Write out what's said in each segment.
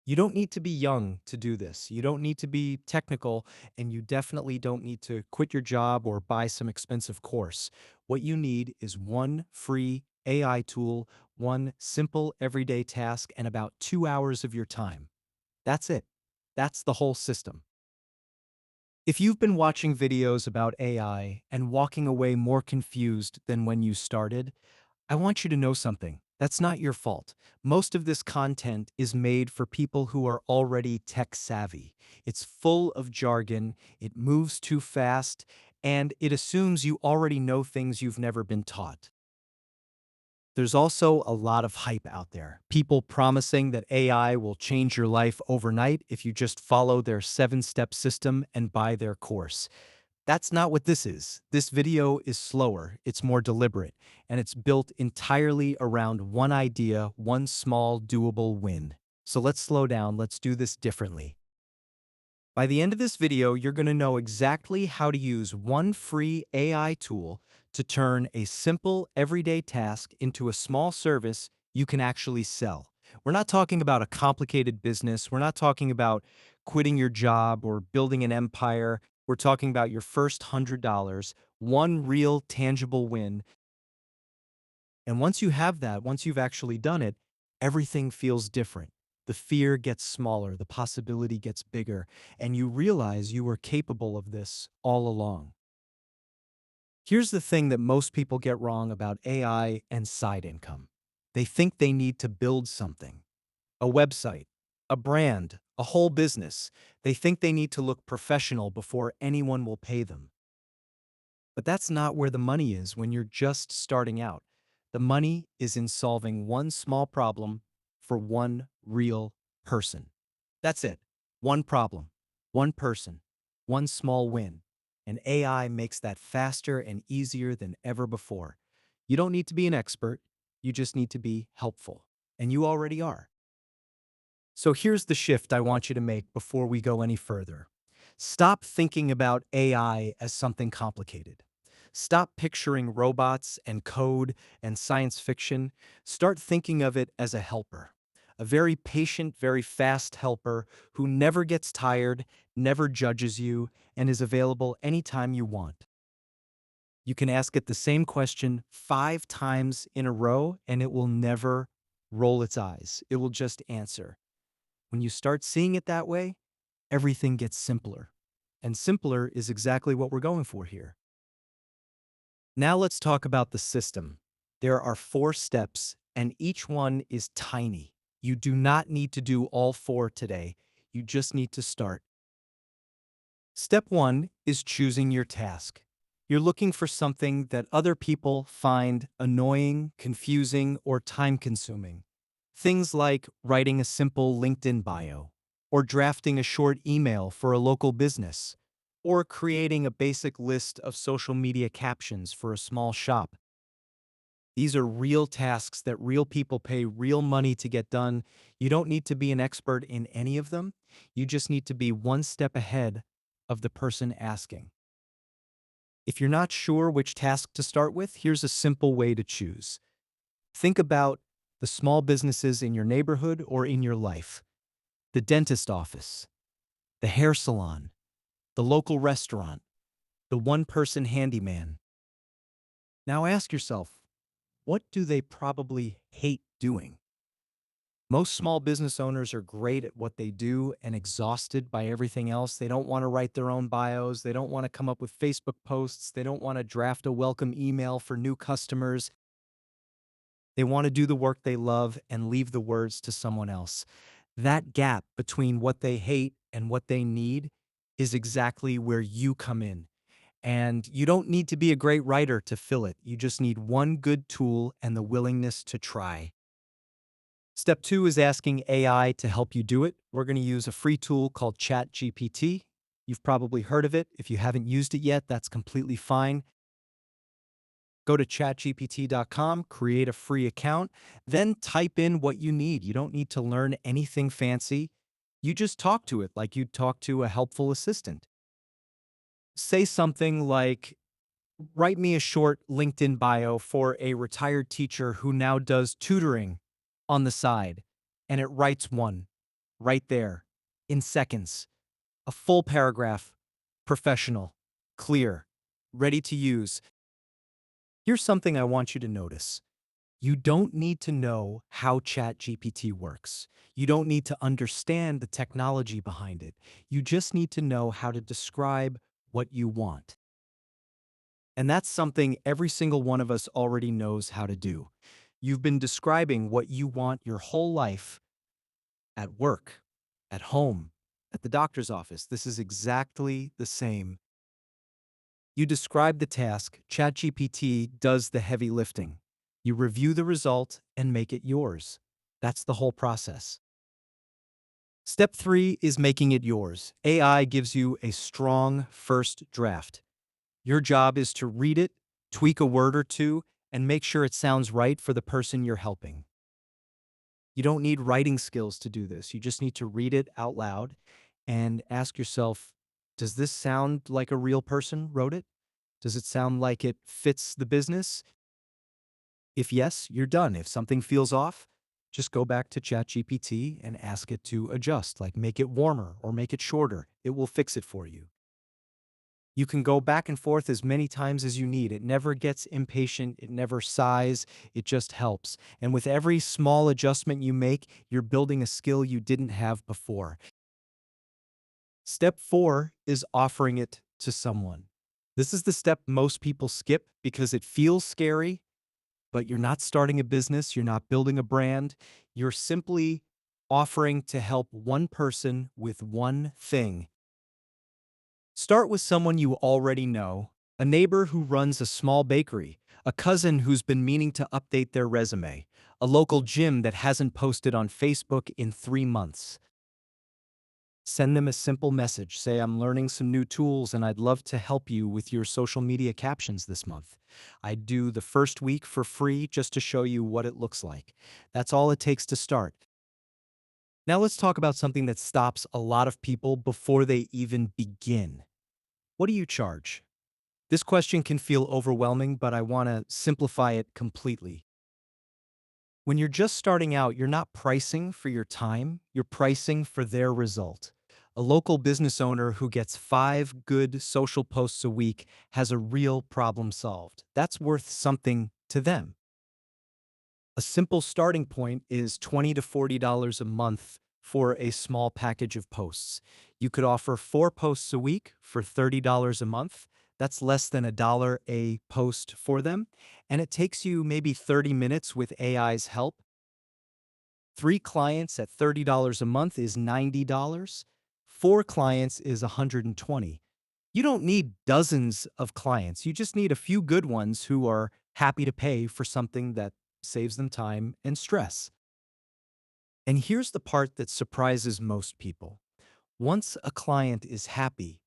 You don't need to be young to do this. You don't need to be technical, and you definitely don't need to quit your job or buy some expensive course. What you need is one free AI tool, one simple everyday task, and about 2 hours of your time. That's it. That's the whole system. If you've been watching videos about AI and walking away more confused than when you started, I want you to know something. That's not your fault. Most of this content is made for people who are already tech savvy. It's full of jargon, it moves too fast, and it assumes you already know things you've never been taught. There's also a lot of hype out there. People promising that AI will change your life overnight if you just follow their 7-step system and buy their course. That's not what this is. This video is slower, it's more deliberate, and it's built entirely around one idea, one small, doable win. So let's slow down, let's do this differently. By the end of this video, you're going to know exactly how to use one free AI tool to turn a simple, everyday task into a small service you can actually sell. We're not talking about a complicated business. We're not talking about quitting your job or building an empire. We're talking about your first $100, one real tangible win. And once you have that, once you've actually done it, everything feels different. The fear gets smaller, the possibility gets bigger, and you realize you were capable of this all along. Here's the thing that most people get wrong about AI and side income. They think they need to build something, a website, a brand, a whole business. They think they need to look professional before anyone will pay them. But that's not where the money is when you're just starting out. The money is in solving one small problem for one real person. That's it. One problem, one person, one small win. And AI makes that faster and easier than ever before. You don't need to be an expert, you just need to be helpful. And you already are. So here's the shift I want you to make before we go any further. Stop thinking about AI as something complicated. Stop picturing robots and code and science fiction. Start thinking of it as a helper. A very patient, very fast helper who never gets tired, never judges you, and is available anytime you want. You can ask it the same question 5 times in a row, and it will never roll its eyes. It will just answer. When you start seeing it that way, everything gets simpler. And simpler is exactly what we're going for here. Now let's talk about the system. There are 4 steps, and each one is tiny. You do not need to do all 4 today. You just need to start. Step 1 is choosing your task. You're looking for something that other people find annoying, confusing, or time-consuming. Things like writing a simple LinkedIn bio, or drafting a short email for a local business, or creating a basic list of social media captions for a small shop. These are real tasks that real people pay real money to get done. You don't need to be an expert in any of them. You just need to be one step ahead of the person asking. If you're not sure which task to start with, here's a simple way to choose. Think about the small businesses in your neighborhood or in your life, the dentist office, the hair salon, the local restaurant, the one-person handyman. Now ask yourself, what do they probably hate doing? Most small business owners are great at what they do and exhausted by everything else. They don't want to write their own bios. They don't want to come up with Facebook posts. They don't want to draft a welcome email for new customers. They want to do the work they love and leave the words to someone else. That gap between what they hate and what they need is exactly where you come in. And you don't need to be a great writer to fill it. You just need one good tool and the willingness to try. Step 2 is asking AI to help you do it. We're going to use a free tool called ChatGPT. You've probably heard of it. If you haven't used it yet, that's completely fine. Go to chatgpt.com, create a free account, then type in what you need. You don't need to learn anything fancy. You just talk to it like you'd talk to a helpful assistant. Say something like, write me a short LinkedIn bio for a retired teacher who now does tutoring on the side, and it writes one. right there, in seconds. A full paragraph, professional, clear, ready to use. Here's something I want you to notice. You don't need to know how ChatGPT works. You don't need to understand the technology behind it. You just need to know how to describe what you want. And that's something every single one of us already knows how to do. You've been describing what you want your whole life at work, at home, at the doctor's office. This is exactly the same. You describe the task, ChatGPT does the heavy lifting. You review the result and make it yours. That's the whole process. Step 3 is making it yours. AI gives you a strong first draft. Your job is to read it, tweak a word or two, and make sure it sounds right for the person you're helping. You don't need writing skills to do this. You just need to read it out loud and ask yourself, does this sound like a real person wrote it? Does it sound like it fits the business? If yes, you're done. If something feels off, just go back to ChatGPT and ask it to adjust, like make it warmer or make it shorter. It will fix it for you. You can go back and forth as many times as you need. It never gets impatient. It never sighs. It just helps. And with every small adjustment you make, you're building a skill you didn't have before. Step 4 is offering it to someone. This is the step most people skip because it feels scary, but you're not starting a business. You're not building a brand. You're simply offering to help one person with one thing. Start with someone you already know, a neighbor who runs a small bakery, a cousin who's been meaning to update their resume, a local gym that hasn't posted on Facebook in 3 months. Send them a simple message. Say, I'm learning some new tools and I'd love to help you with your social media captions this month. I do the first week for free just to show you what it looks like. That's all it takes to start. Now let's talk about something that stops a lot of people before they even begin. What do you charge? This question can feel overwhelming, but I want to simplify it completely. When you're just starting out, you're not pricing for your time, you're pricing for their result. A local business owner who gets 5 good social posts a week has a real problem solved. That's worth something to them. A simple starting point is $20 to $40 a month for a small package of posts. You could offer 4 posts a week for $30 a month. That's less than $1 a post for them. And it takes you maybe 30 minutes with AI's help. 3 clients at $30 a month is $90. 4 clients is $120. You don't need dozens of clients. You just need a few good ones who are happy to pay for something that saves them time and stress. And here's the part that surprises most people. Once a client is happy,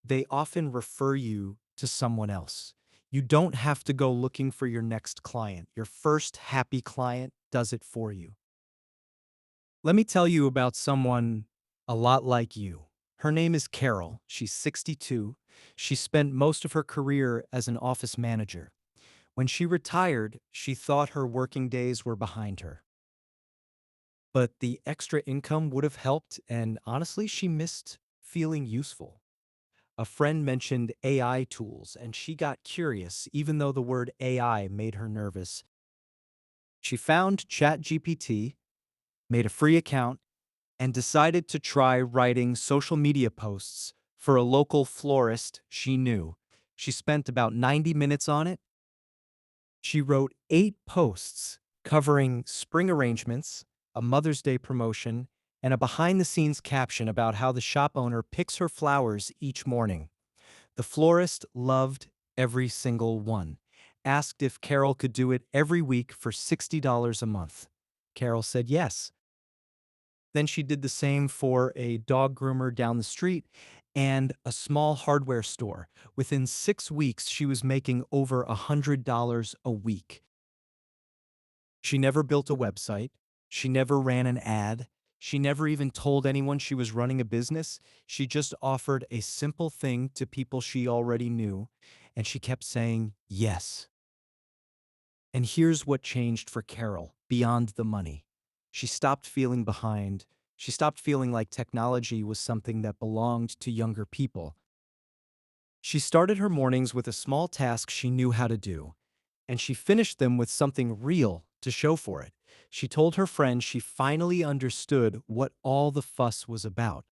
they often refer you to someone else. You don't have to go looking for your next client. Your first happy client does it for you. Let me tell you about someone a lot like you. Her name is Carol. She's 62. She spent most of her career as an office manager. When she retired, she thought her working days were behind her. But the extra income would have helped, and honestly, she missed feeling useful. A friend mentioned AI tools, and she got curious, even though the word AI made her nervous. She found ChatGPT, made a free account, and decided to try writing social media posts for a local florist she knew. She spent about 90 minutes on it. She wrote 8 posts covering spring arrangements, a Mother's Day promotion, and a behind the scenes caption about how the shop owner picks her flowers each morning. The florist loved every single one, asked if Carol could do it every week for $60 a month. Carol said yes. Then she did the same for a dog groomer down the street and a small hardware store. Within 6 weeks, she was making over $100 a week. She never built a website. She never ran an ad. She never even told anyone she was running a business. She just offered a simple thing to people she already knew, and she kept saying yes. And here's what changed for Carol beyond the money. She stopped feeling behind. She stopped feeling like technology was something that belonged to younger people. She started her mornings with a small task she knew how to do, and she finished them with something real to show for it. She told her friend she finally understood what all the fuss was about.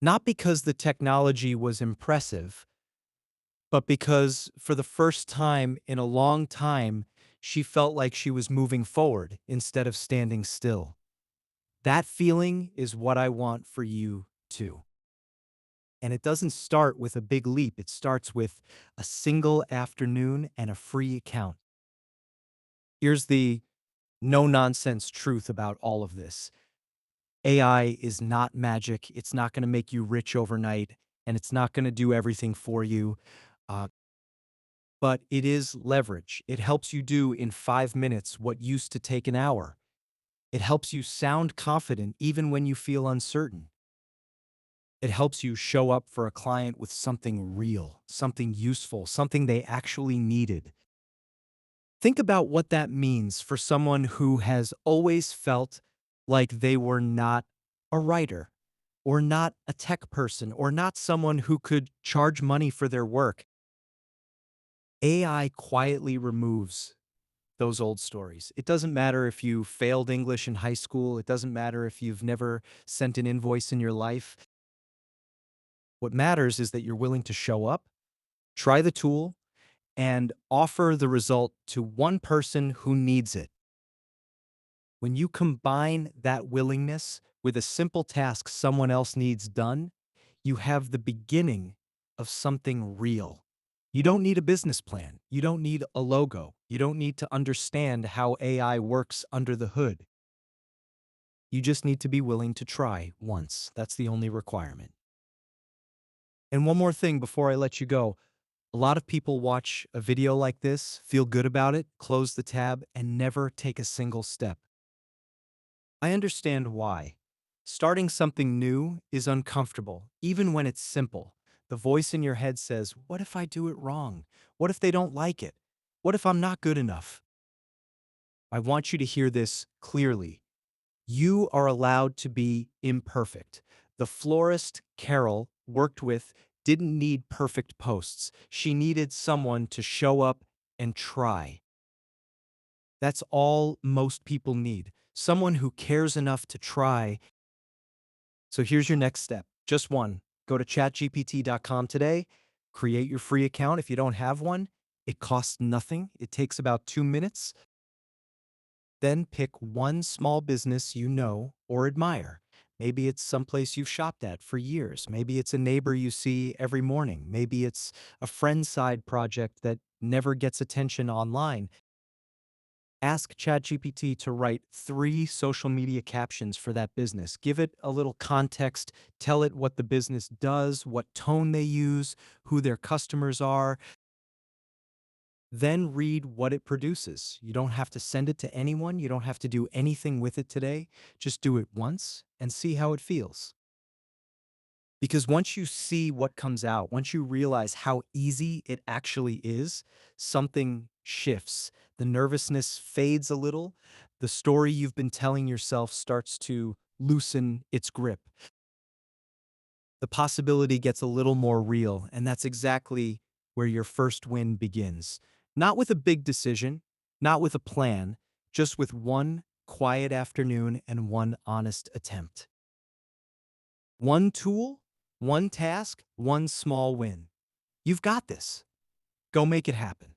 Not because the technology was impressive, but because for the first time in a long time, she felt like she was moving forward instead of standing still. That feeling is what I want for you too. And it doesn't start with a big leap. It starts with a single afternoon and a free account. Here's the no nonsense truth about all of this. AI is not magic. It's not going to make you rich overnight, and it's not going to do everything for you. Uh, but it is leverage. It helps you do in 5 minutes what used to take an hour. It helps you sound confident even when you feel uncertain. It helps you show up for a client with something real, something useful, something they actually needed. Think about what that means for someone who has always felt like they were not a writer, or not a tech person, or not someone who could charge money for their work. AI quietly removes those old stories. It doesn't matter if you failed English in high school. It doesn't matter if you've never sent an invoice in your life. What matters is that you're willing to show up, try the tool, and offer the result to one person who needs it. When you combine that willingness with a simple task someone else needs done, you have the beginning of something real. You don't need a business plan. You don't need a logo. You don't need to understand how AI works under the hood. You just need to be willing to try once. That's the only requirement. And one more thing before I let you go. A lot of people watch a video like this, feel good about it, close the tab, and never take a single step. I understand why. Starting something new is uncomfortable, even when it's simple. The voice in your head says, what if I do it wrong? What if they don't like it? What if I'm not good enough? I want you to hear this clearly. You are allowed to be imperfect. The florist Carol worked with didn't need perfect posts. She needed someone to show up and try. That's all most people need. Someone who cares enough to try. So here's your next step. Just one. Go to chatgpt.com today, create your free account. If you don't have one, it costs nothing. It takes about 2 minutes. Then pick one small business you know or admire. Maybe it's someplace you've shopped at for years. Maybe it's a neighbor you see every morning. Maybe it's a friend's side project that never gets attention online. Ask ChatGPT to write 3 social media captions for that business. Give it a little context. Tell it what the business does, what tone they use, who their customers are. Then read what it produces. You don't have to send it to anyone. You don't have to do anything with it today. Just do it once and see how it feels. Because once you see what comes out, once you realize how easy it actually is, something shifts. The nervousness fades a little. The story you've been telling yourself starts to loosen its grip. The possibility gets a little more real, and that's exactly where your first win begins. Not with a big decision, not with a plan, just with one quiet afternoon and one honest attempt. One tool, one task, one small win. You've got this. Go make it happen.